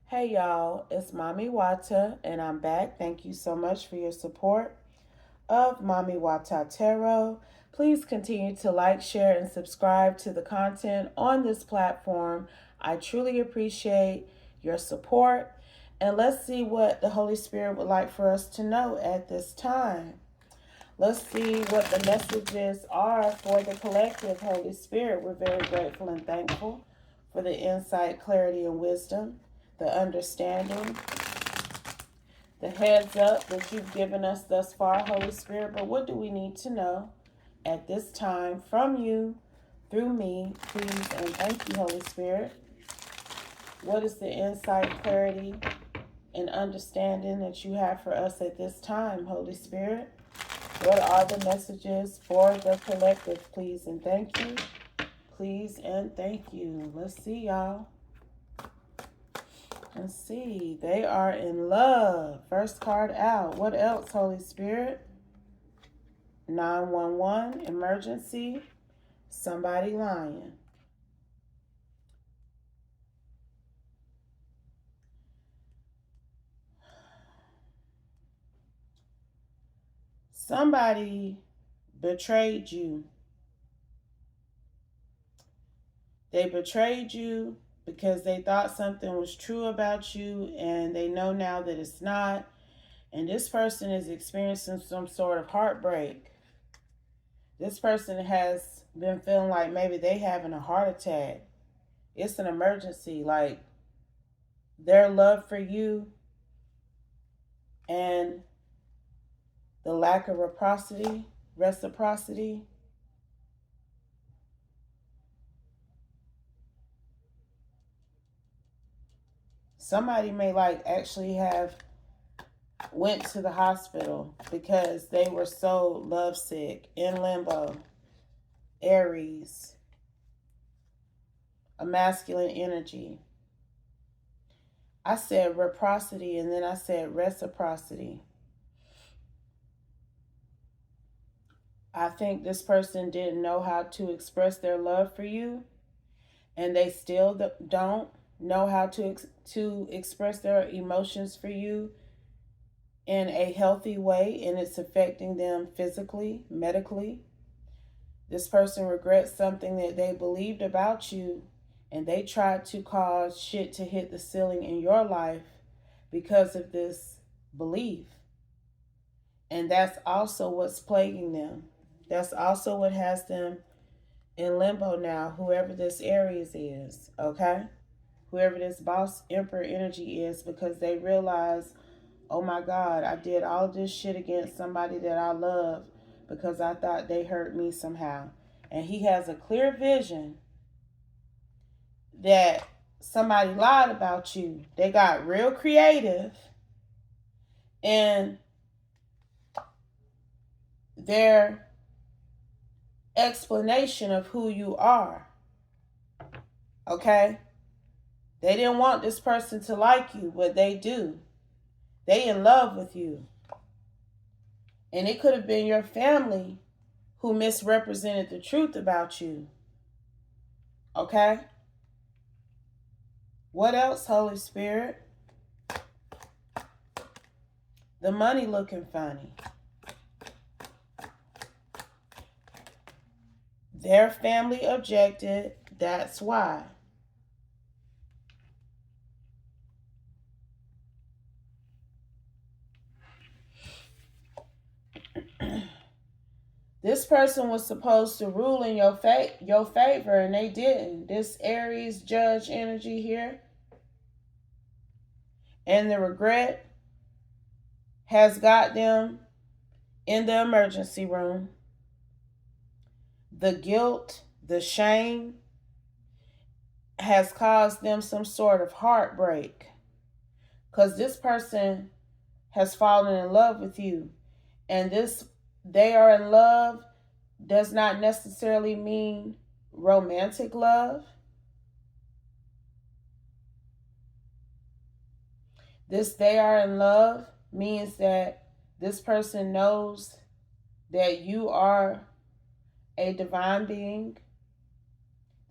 Hey y'all, it's Mami Wata and I'm back. Thank you so much for your support of Mami Wata Tarot. Please continue to like, share, and subscribe to the content on this platform. I truly appreciate your support. And let's see what the Holy Spirit would like for us to know at this time. Let's see what the messages are for the collective Holy Spirit. We're very grateful and thankful for the insight, clarity, and wisdom, the understanding, the heads up that you've given us thus far, Holy Spirit. But what do we need to know at this time from you, through me, please, and thank you, Holy Spirit? What is the insight, clarity, and understanding that you have for us at this time, Holy Spirit? What are the messages for the collective, please, and thank you? Please and thank you. Let's see, y'all. Let's see. They are in love. First card out. What else, Holy Spirit? 911, emergency, somebody lying. Somebody betrayed you. They betrayed you because they thought something was true about you and they know now that it's not. And this person is experiencing some sort of heartbreak. This person has been feeling like maybe they having a heart attack. It's an emergency. Like their love for you and the lack of reciprocity. Somebody may like actually have went to the hospital because they were so lovesick, in limbo, Aries, a masculine energy. I said reciprocity and then I said reciprocity. I think this person didn't know how to express their love for you, and they still don't know how to express their emotions for you in a healthy way, and it's affecting them physically, medically. This person regrets something that they believed about you, and they tried to cause shit to hit the ceiling in your life because of this belief. And that's also what's plaguing them. That's also what has them in limbo now, whoever this Aries is, okay? Whoever this boss emperor energy is, because they realize, oh my God, I did all this shit against somebody that I love because I thought they hurt me somehow. And he has a clear vision that somebody lied about you. They got real creative in their explanation of who you are. Okay? They didn't want this person to like you, but they do. They in love with you. And it could have been your family who misrepresented the truth about you. Okay? What else, Holy Spirit? The money looking funny. Their family objected, that's why. This person was supposed to rule in your favor, and they didn't. This Aries judge energy here. And the regret has got them in the emergency room. The guilt, the shame has caused them some sort of heartbreak. Because this person has fallen in love with you. And this, they are in love, does not necessarily mean romantic love. This they are in love means that this person knows that you are a divine being.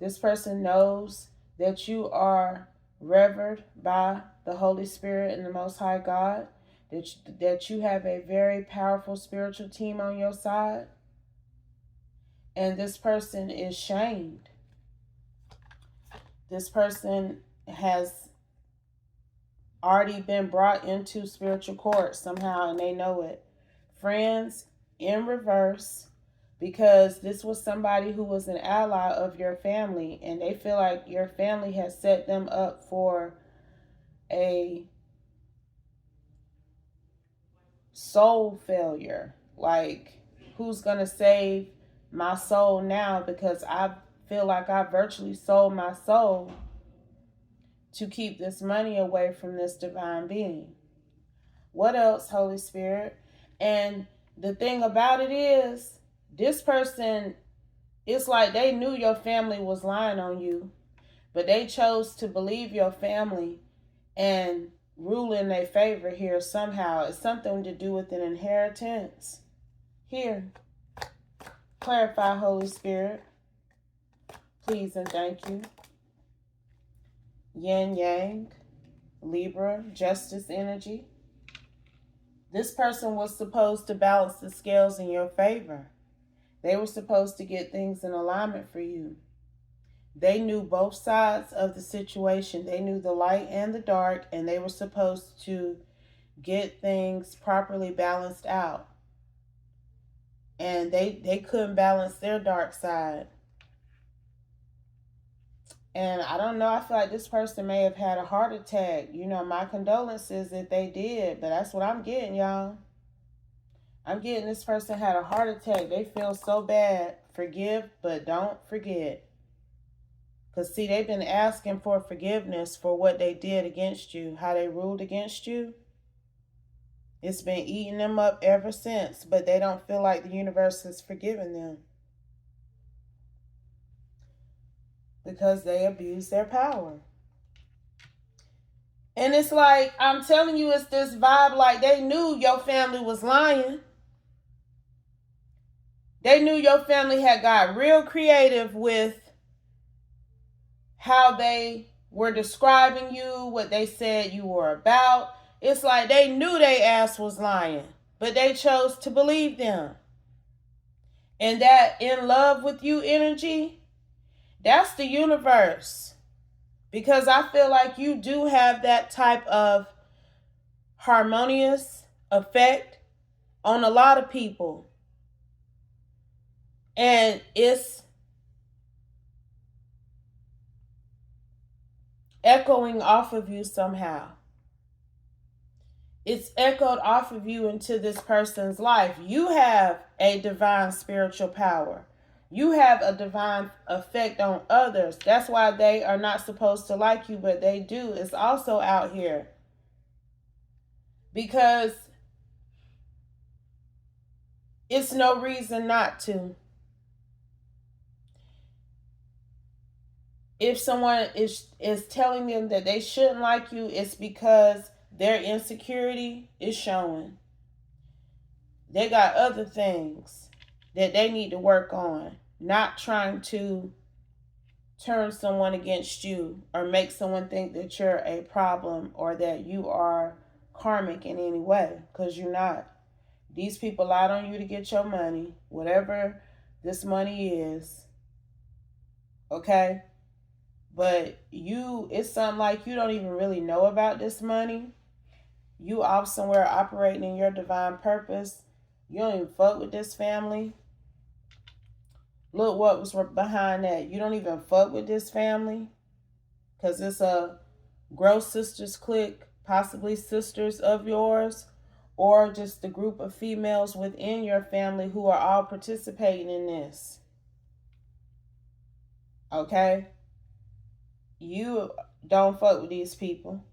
This person knows that you are revered by the Holy Spirit and the Most High God, that you have a very powerful spiritual team on your side, and this person is shamed. This person has already been brought into spiritual court somehow, and they know it. Friends in reverse, because this was somebody who was an ally of your family, and they feel like your family has set them up for a soul failure. Like, who's gonna save my soul now, because I feel like I virtually sold my soul to keep this money away from this divine being. What else, Holy Spirit? And the thing about it is, this person, it's like they knew your family was lying on you, but they chose to believe your family and rule in their favor here somehow. It's something to do with an inheritance. Here, clarify, Holy Spirit. Please and thank you. Yin Yang, Libra, justice energy. This person was supposed to balance the scales in your favor. They were supposed to get things in alignment for you. They knew both sides of the situation. They knew the light and the dark, and they were supposed to get things properly balanced out. And they couldn't balance their dark side. And I don't know, I feel like this person may have had a heart attack. You know, my condolences if they did, but that's what I'm getting, y'all. I'm getting this person had a heart attack. They feel so bad. Forgive, but don't forget. Because, see, they've been asking for forgiveness for what they did against you, how they ruled against you. It's been eating them up ever since, but they don't feel like the universe has forgiven them, because they abused their power. And it's like, I'm telling you, it's this vibe like they knew your family was lying. They knew your family had got real creative with how they were describing you, what they said you were about. It's like they knew their ass was lying, but they chose to believe them. And that in love with you energy, that's the universe. Because I feel like you do have that type of harmonious effect on a lot of people. And it's echoing off of you somehow. It's echoed off of you into this person's life. You have a divine spiritual power. You have a divine effect on others. That's why they are not supposed to like you, but they do. It's also out here. Because it's no reason not to. If someone is telling them that they shouldn't like you, it's because their insecurity is showing. They got other things that they need to work on, not trying to turn someone against you or make someone think that you're a problem or that you are karmic in any way, because you're not. These people lied on you to get your money, whatever this money is, okay? But it's something like you don't even really know about this money. You off somewhere operating in your divine purpose. You don't even fuck with this family. Look what was behind that. You don't even fuck with this family, because it's a gross sisters clique, possibly sisters of yours, or just the group of females within your family who are all participating in this. Okay? You don't fuck with these people.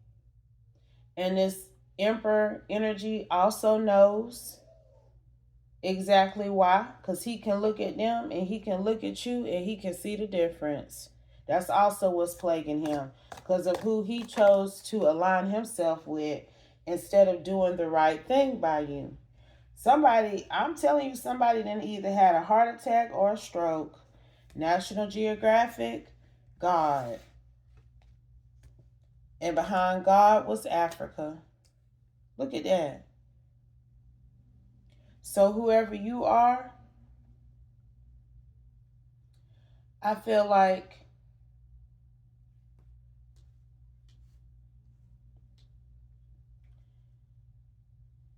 And this Emperor energy also knows exactly why, because he can look at them and he can look at you and he can see the difference. That's also what's plaguing him, because of who he chose to align himself with instead of doing the right thing by you. Somebody, I'm telling you, somebody then either had a heart attack or a stroke. National Geographic, God. And behind God was Africa. Look at that. So whoever you are, I feel like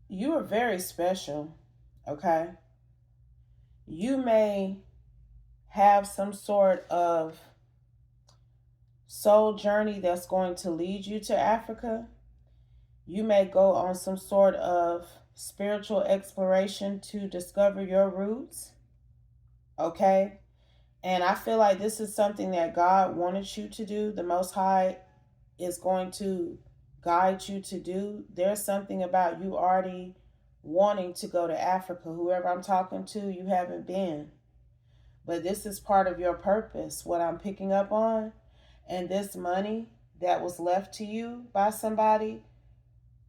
you are very special, okay? You may have some sort of soul journey that's going to lead you to Africa. You may go on some sort of spiritual exploration to discover your roots, okay? And I feel like this is something that God wanted you to do. The Most High is going to guide you to do. There's something about you already wanting to go to Africa. Whoever I'm talking to, you haven't been. But this is part of your purpose, what I'm picking up on. And this money that was left to you by somebody,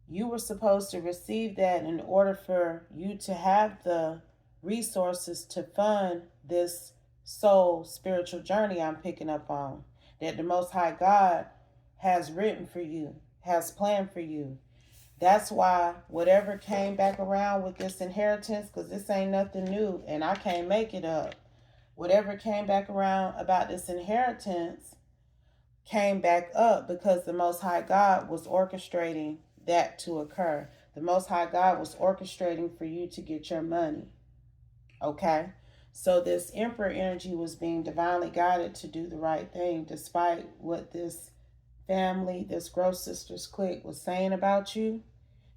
you were supposed to receive that in order for you to have the resources to fund this soul spiritual journey I'm picking up on, that the Most High God has written for you, has planned for you. That's why whatever came back around with this inheritance, because this ain't nothing new and I can't make it up. Whatever came back around about this inheritance came back up because the Most High God was orchestrating that to occur. The Most High God was orchestrating for you to get your money. Okay? So this Emperor energy was being divinely guided to do the right thing despite what this family, this Gross Sisters clique was saying about you.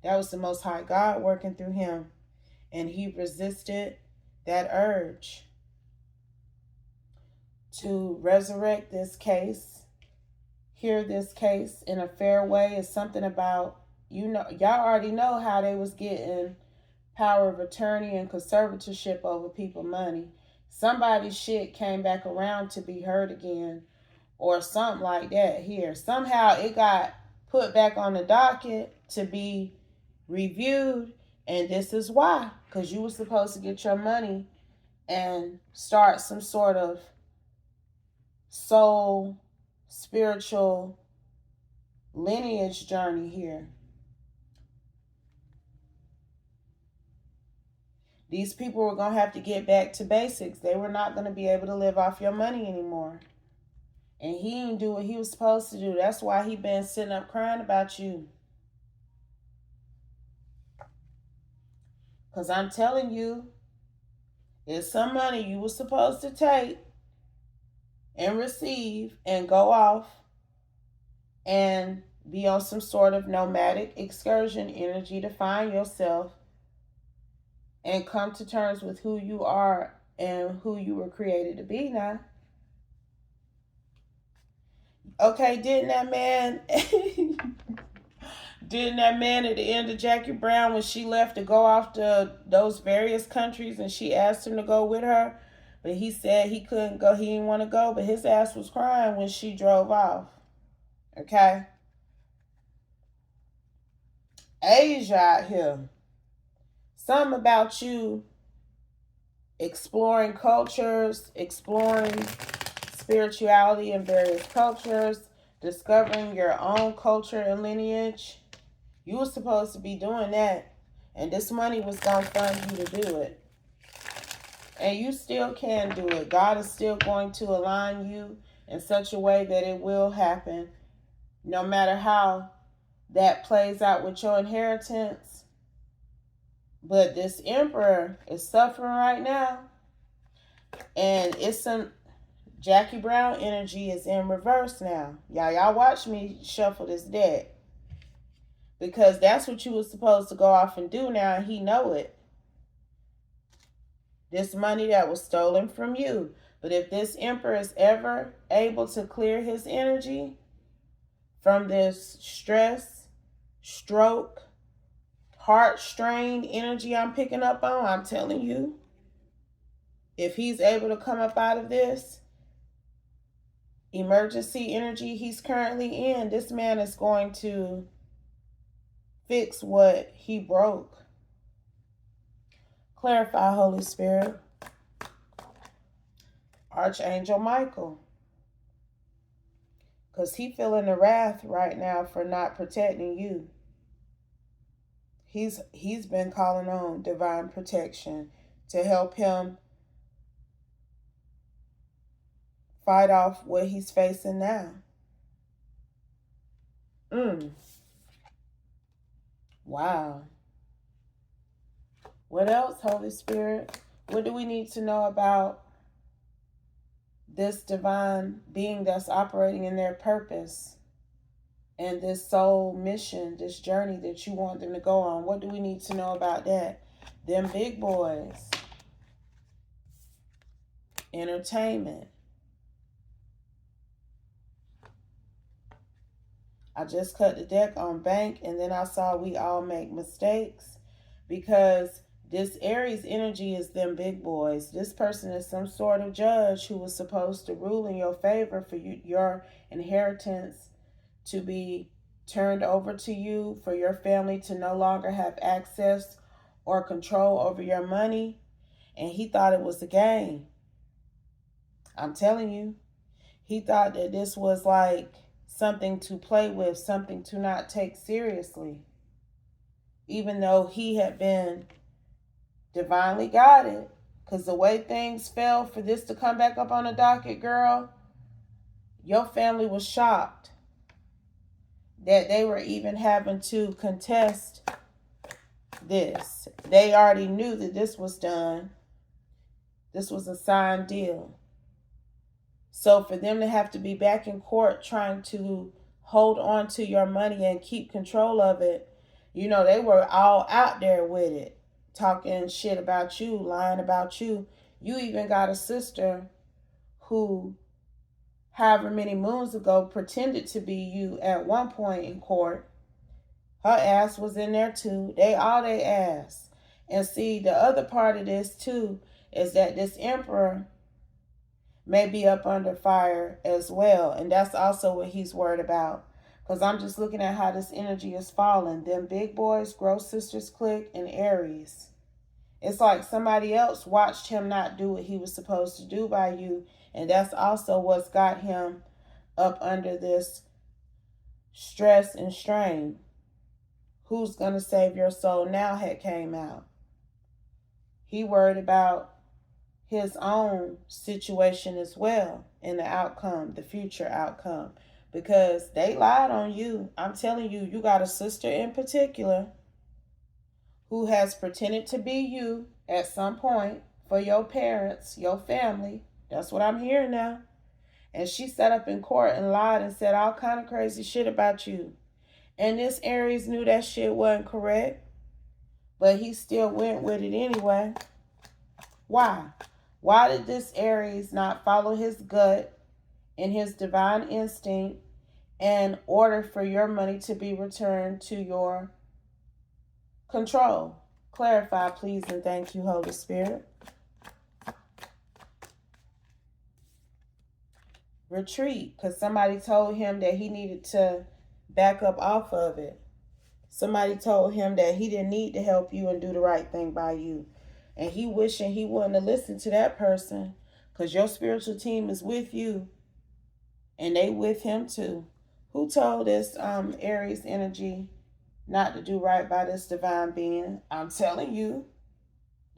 That was the Most High God working through him. And he resisted that urge to resurrect this case, hear this case in a fair way. Is something about, y'all already know how they was getting power of attorney and conservatorship over people money. Somebody's shit came back around to be heard again or something like that here. Somehow it got put back on the docket to be reviewed, and this is why, because you were supposed to get your money and start some sort of soul spiritual lineage journey here. These people were going to have to get back to basics. They were not going to be able to live off your money anymore. And he didn't do what he was supposed to do. That's why he been sitting up crying about you. Because I'm telling you, it's some money you were supposed to take and receive and go off and be on some sort of nomadic excursion energy to find yourself and come to terms with who you are and who you were created to be now. Okay, didn't that man didn't that man at the end of Jackie Brown, when she left to go off to those various countries and she asked him to go with her, but he said he couldn't go, he didn't want to go, but his ass was crying when she drove off. Okay? Asia out here. Something about you exploring cultures, exploring spirituality in various cultures, discovering your own culture and lineage. You were supposed to be doing that, and this money was going to fund you to do it. And you still can do it. God is still going to align you in such a way that it will happen, no matter how that plays out with your inheritance. But this emperor is suffering right now, and it's some Jackie Brown energy is in reverse now. Y'all watch me shuffle this deck, because that's what you were supposed to go off and do now, and he know it. This money that was stolen from you. But if this emperor is ever able to clear his energy from this stress, stroke, heart strain energy I'm picking up on, I'm telling you, if he's able to come up out of this emergency energy he's currently in, this man is going to fix what he broke. Clarify, Holy Spirit. Archangel Michael. Because he feeling the wrath right now for not protecting you. He's been calling on divine protection to help him fight off what he's facing now. Wow. What else, Holy Spirit? What do we need to know about this divine being that's operating in their purpose and this soul mission, this journey that you want them to go on? What do we need to know about that? Them big boys. Entertainment. I just cut the deck on bank, and then I saw we all make mistakes, because this Aries energy is them big boys. This person is some sort of judge who was supposed to rule in your favor for you, your inheritance to be turned over to you, for your family to no longer have access or control over your money. And he thought it was a game. I'm telling you, he thought that this was like something to play with, something to not take seriously. Even though he had been divinely guided. Because the way things fell for this to come back up on the docket, girl, your family was shocked that they were even having to contest this. They already knew that this was done. This was a signed deal. So for them to have to be back in court trying to hold on to your money and keep control of it, you know, they were all out there with it, talking shit about you, lying about you. You even got a sister who, however many moons ago, pretended to be you at one point in court. Her ass was in there too. They ass. And see, the other part of this too is that this emperor may be up under fire as well. And that's also what he's worried about. Because I'm just looking at how this energy is falling. Them big boys, Gross Sisters Clique, and Aries. It's like somebody else watched him not do what he was supposed to do by you. And that's also what's got him up under this stress and strain. Who's going to save your soul now had came out. He worried about his own situation as well, and the outcome, the future outcome, because they lied on you. I'm telling you, you got a sister in particular who has pretended to be you at some point for your parents, your family. That's what I'm hearing now. And she sat up in court and lied and said all kind of crazy shit about you. And this Aries knew that shit wasn't correct, but he still went with it anyway. Why? Why did this Aries not follow his gut and his divine instinct and order for your money to be returned to your control? Clarify, please, and thank you, Holy Spirit. Retreat, because somebody told him that he needed to back up off of it. Somebody told him that he didn't need to help you and do the right thing by you. And he wishing he wouldn't have listened to that person, because your spiritual team is with you. And they with him too. Who told this Aries energy not to do right by this divine being? I'm telling you.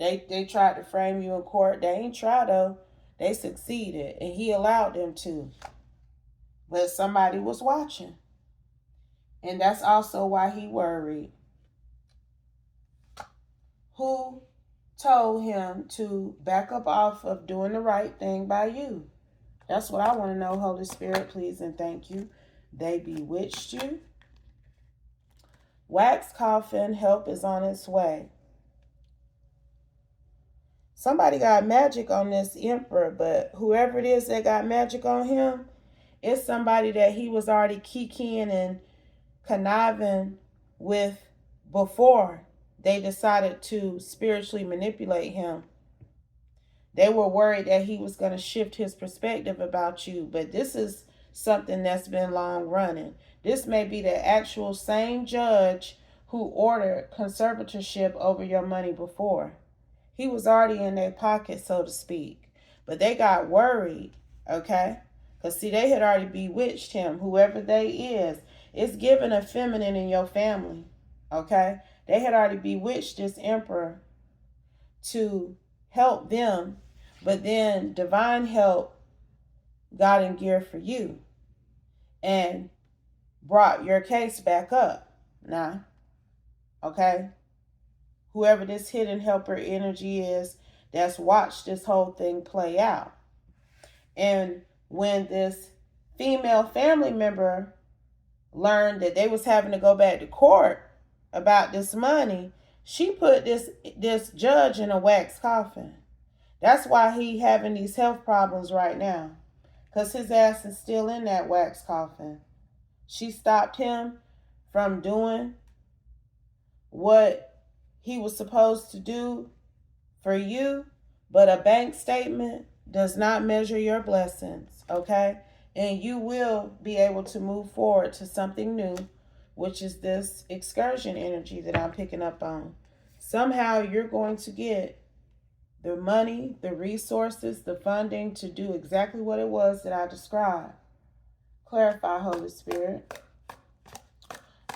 They tried to frame you in court. They ain't tried though. They succeeded. And he allowed them to. But somebody was watching. And that's also why he worried. Who told him to back up off of doing the right thing by you? That's what I want to know, Holy Spirit, please and thank you. They bewitched you. Wax coffin, help is on its way. Somebody got magic on this emperor, but whoever it is that got magic on him, it's somebody that he was already kikiing and conniving with before they decided to spiritually manipulate him. They were worried that he was going to shift his perspective about you, but this is something that's been long running. This may be the actual same judge who ordered conservatorship over your money before. He was already in their pocket, so to speak, but they got worried, okay? Because, see, they had already bewitched him, whoever they is. It's given a feminine in your family, okay? They had already bewitched this emperor to help them, but then divine help got in gear for you and brought your case back up now, okay? Whoever this hidden helper energy is that's watched this whole thing play out. And when this female family member learned that they was having to go back to court about this money, she put this judge in a wax coffin. That's why he having these health problems right now, because his ass is still in that wax coffin. She stopped him from doing what he was supposed to do for you, but a bank statement does not measure your blessings, okay? And you will be able to move forward to something new, which is this excursion energy that I'm picking up on. Somehow you're going to get the money, the resources, the funding to do exactly what it was that I described. Clarify, Holy Spirit.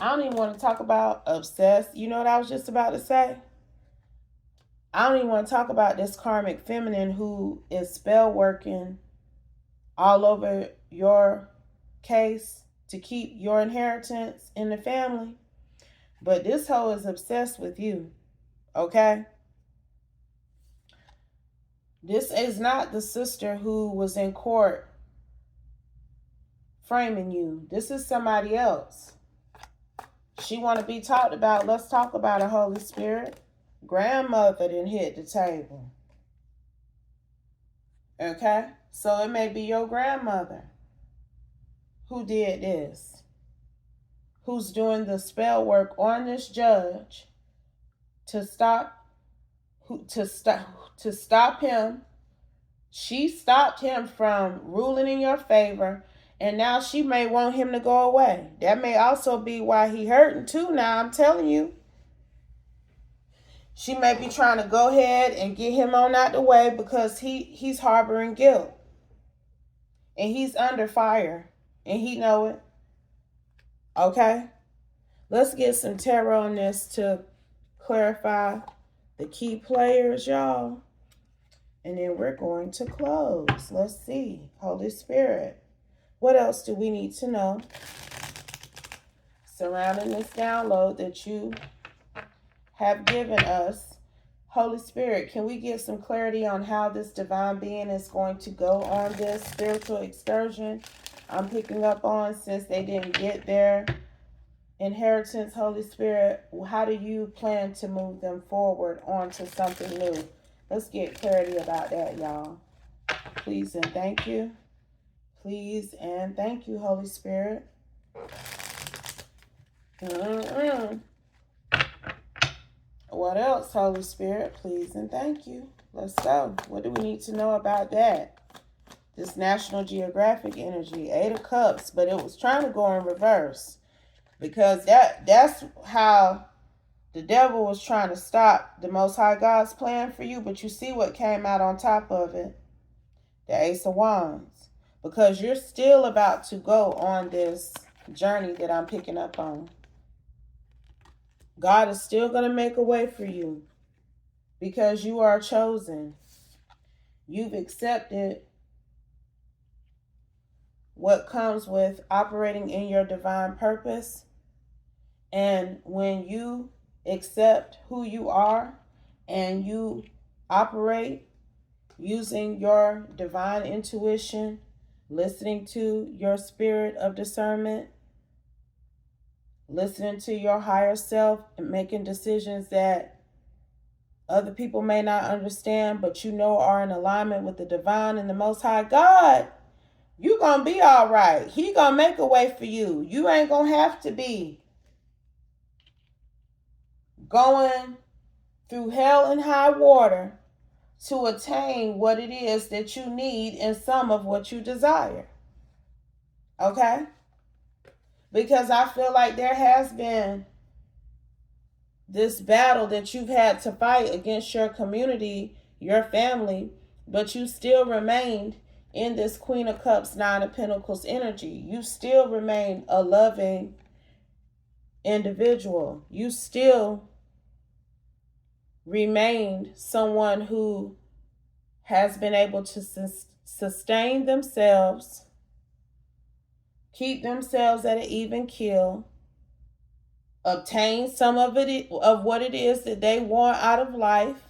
I don't even want to talk about obsessed. You know what I was just about to say? I don't even want to talk about this karmic feminine who is spell working all over your case to keep your inheritance in the family. But this hoe is obsessed with you, okay? This is not the sister who was in court framing you. This is somebody else. She want to be talked about. Let's talk about her, Holy Spirit. Grandmother didn't hit the table. Okay? So it may be your grandmother who did this, who's doing the spell work on this judge to stop him. She stopped him from ruling in your favor, and now she may want him to go away. That may also be why he hurting too now, I'm telling you. She may be trying to go ahead and get him on out the way because he's harboring guilt. And he's under fire. And he know it. Okay? Let's get some tarot on this to clarify the key players, y'all. And then we're going to close. Let's see. Holy Spirit. What else do we need to know surrounding this download that you have given us? Holy Spirit, can we get some clarity on how this divine being is going to go on this spiritual excursion I'm picking up on, since they didn't get their inheritance? Holy Spirit, how do you plan to move them forward onto something new? Let's get clarity about that, y'all. Please and thank you. Please and thank you, Holy Spirit. What else, Holy Spirit? Please and thank you. Let's go. What do we need to know about that? This National Geographic energy, 8 of Cups, but it was trying to go in reverse, because that's how the devil was trying to stop the Most High God's plan for you. But you see what came out on top of it? The Ace of Wands. Because you're still about to go on this journey that I'm picking up on. God is still going to make a way for you, because you are chosen. You've accepted what comes with operating in your divine purpose. And when you accept who you are and you operate using your divine intuition, listening to your spirit of discernment, listening to your higher self, and making decisions that other people may not understand, but you know are in alignment with the divine and the Most High God, you're going to be all right. He going to make a way for you. You ain't going to have to be going through hell and high water to attain what it is that you need and some of what you desire. Okay? Because I feel like there has been this battle that you've had to fight against your community, your family, but you still remained in this Queen of Cups, Nine of Pentacles energy. You still remain a loving individual. You still remain someone who has been able to sustain themselves, keep themselves at an even keel, obtain some of what it is that they want out of life,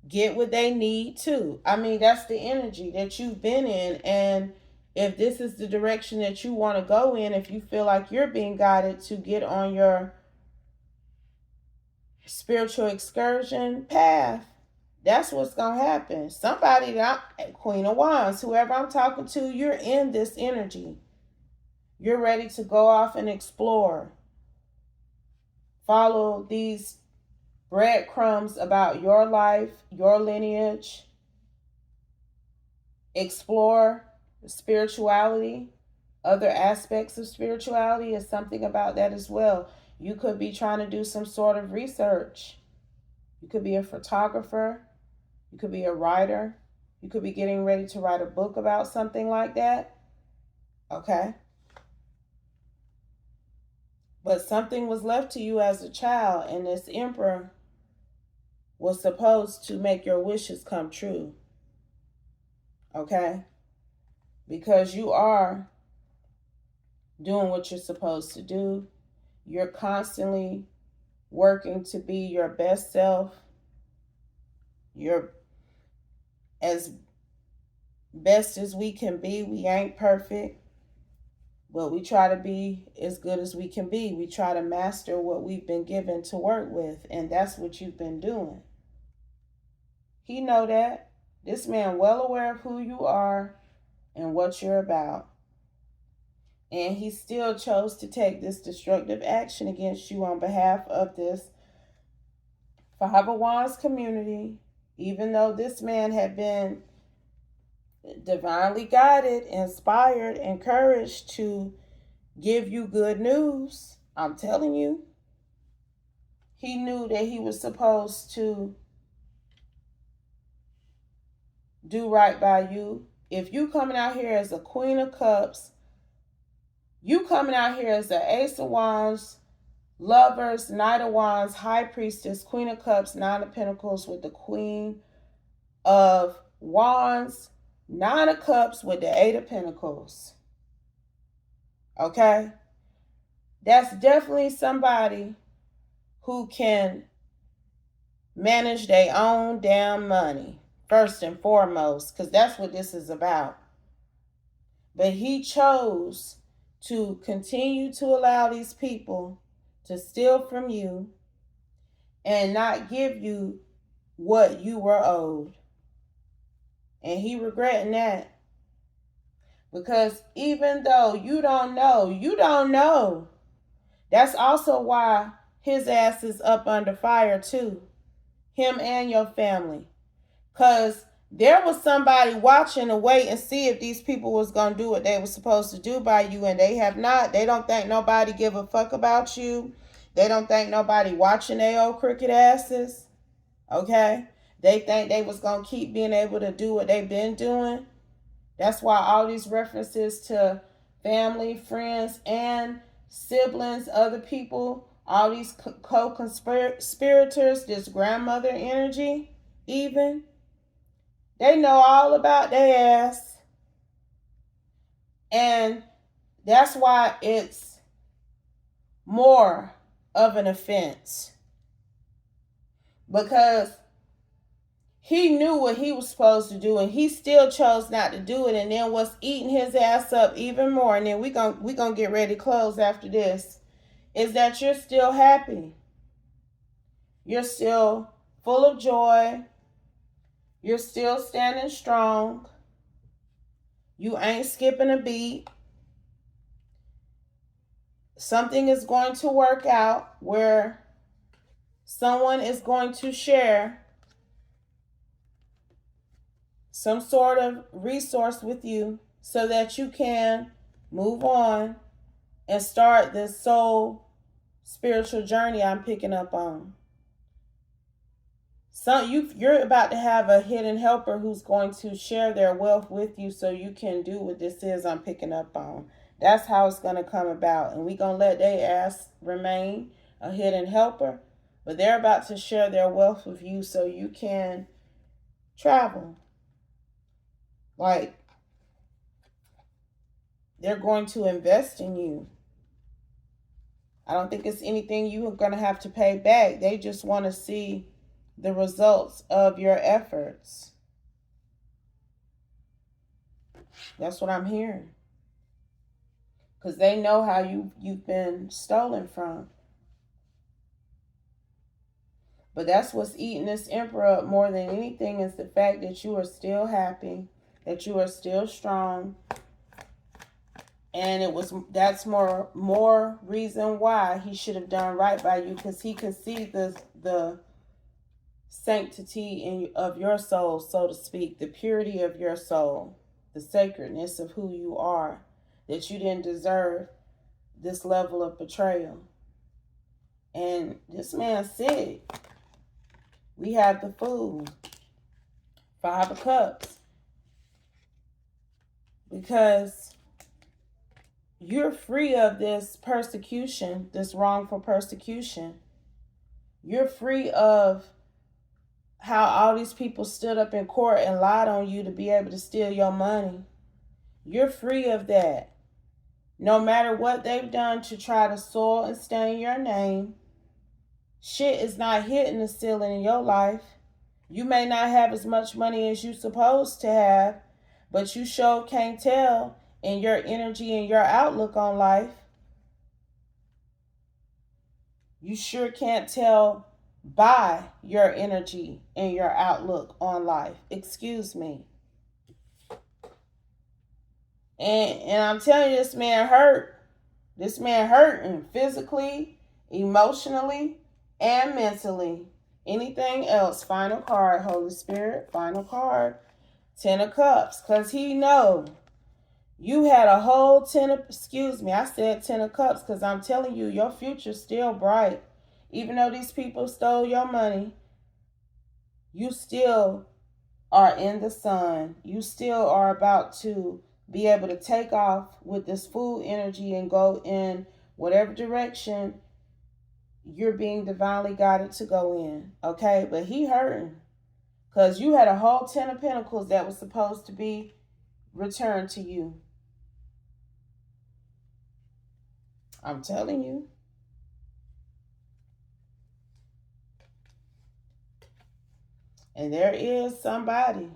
get what they need too. I mean, that's the energy that you've been in. And if this is the direction that you want to go in, if you feel like you're being guided to get on your spiritual excursion path, that's what's going to happen. Somebody Queen of Wands, whoever I'm talking to, you're in this energy. You're ready to go off and explore. Follow these breadcrumbs about your life, your lineage. Explore spirituality. Other aspects of spirituality is something about that as well. You could be trying to do some sort of research. You could be a photographer. You could be a writer. You could be getting ready to write a book about something like that. Okay? But something was left to you as a child, and this Emperor was supposed to make your wishes come true. Okay? Because you are doing what you're supposed to do. You're constantly working to be your best self. You're as best as we can be. We ain't perfect, but we try to be as good as we can be. We try to master what we've been given to work with, and that's what you've been doing. He know that. This man well aware of who you are and what you're about. And he still chose to take this destructive action against you on behalf of this Five of Wands community, even though this man had been divinely guided, inspired, encouraged to give you good news. I'm telling you, he knew that he was supposed to do right by you. If you coming out here as a Queen of Cups, you coming out here as the Ace of Wands, Lovers, Knight of Wands, High Priestess, Queen of Cups, Nine of Pentacles with the Queen of Wands, Nine of Cups with the Eight of Pentacles. Okay? That's definitely somebody who can manage their own damn money, first and foremost, because that's what this is about. But he chose to continue to allow these people to steal from you and not give you what you were owed. And he regretting that. Because even though you don't know. That's also why his ass is up under fire too. Him and your family. Because there was somebody watching to wait and see if these people was going to do what they were supposed to do by you, and they have not. They don't think nobody give a fuck about you. They don't think nobody watching their old crooked asses. Okay? They think they was going to keep being able to do what they've been doing. That's why all these references to family, friends, and siblings, other people, all these co-conspirators, this grandmother energy, even, they know all about their ass. And that's why it's more of an offense. Because he knew what he was supposed to do, and he still chose not to do it. And then what's eating his ass up even more, and then we gonna get ready to close after this, is that you're still happy. You're still full of joy. You're still standing strong. You ain't skipping a beat. Something is going to work out where someone is going to share some sort of resource with you so that you can move on and start this soul spiritual journey I'm picking up on. You're about to have a hidden helper who's going to share their wealth with you so you can do what this is I'm picking up on. That's how it's going to come about. And we going to let their ass remain a hidden helper. But they're about to share their wealth with you so you can travel. Like, they're going to invest in you. I don't think it's anything you are going to have to pay back. They just want to see the results of your efforts. That's what I'm hearing. Because they know how you've been stolen from. But that's what's eating this emperor up more than anything, is the fact that you are still happy, that you are still strong. And that's more reason why he should have done right by you, because he can see the sanctity of your soul, so to speak, the purity of your soul, the sacredness of who you are, that you didn't deserve this level of betrayal. And this man said, we have the Fool, 5 of Cups, because you're free of this persecution, this wrongful persecution. You're free of how all these people stood up in court and lied on you to be able to steal your money. You're free of that. No matter what they've done to try to soil and stain your name, shit is not hitting the ceiling in your life. You may not have as much money as you're supposed to have, but you sure can't tell in your energy and your outlook on life. You sure can't tell by your energy and your outlook on life. Excuse me. And I'm telling you, this man hurt. This man hurting physically, emotionally, and mentally. Anything else? Final card, Holy Spirit. Final card. 10 of Cups. Because he know you had a whole 10 of... Excuse me, I said 10 of Cups because I'm telling you, your future's still bright. Even though these people stole your money, you still are in the sun. You still are about to be able to take off with this full energy and go in whatever direction you're being divinely guided to go in. Okay? But he hurting. Because you had a whole 10 of Pentacles that was supposed to be returned to you. I'm telling you. And there is somebody.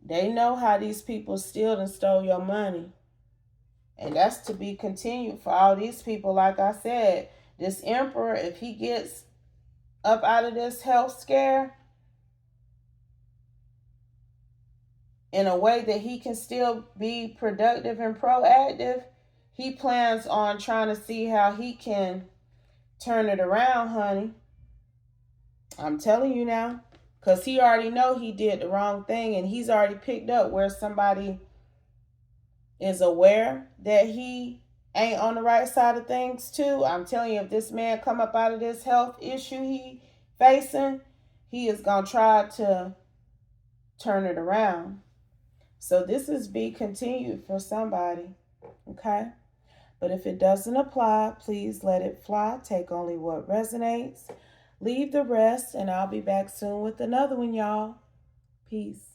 They know how these people steal and stole your money. And that's to be continued for all these people. Like I said, this emperor, if he gets up out of this health scare in a way that he can still be productive and proactive, he plans on trying to see how he can turn it around, honey. I'm telling you now. Because he already know he did the wrong thing, and he's already picked up where somebody is aware that he ain't on the right side of things too. I'm telling you, if this man come up out of this health issue he facing, he is going to try to turn it around. So this is be continued for somebody, okay? But if it doesn't apply, please let it fly. Take only what resonates. Leave the rest, and I'll be back soon with another one, y'all. Peace.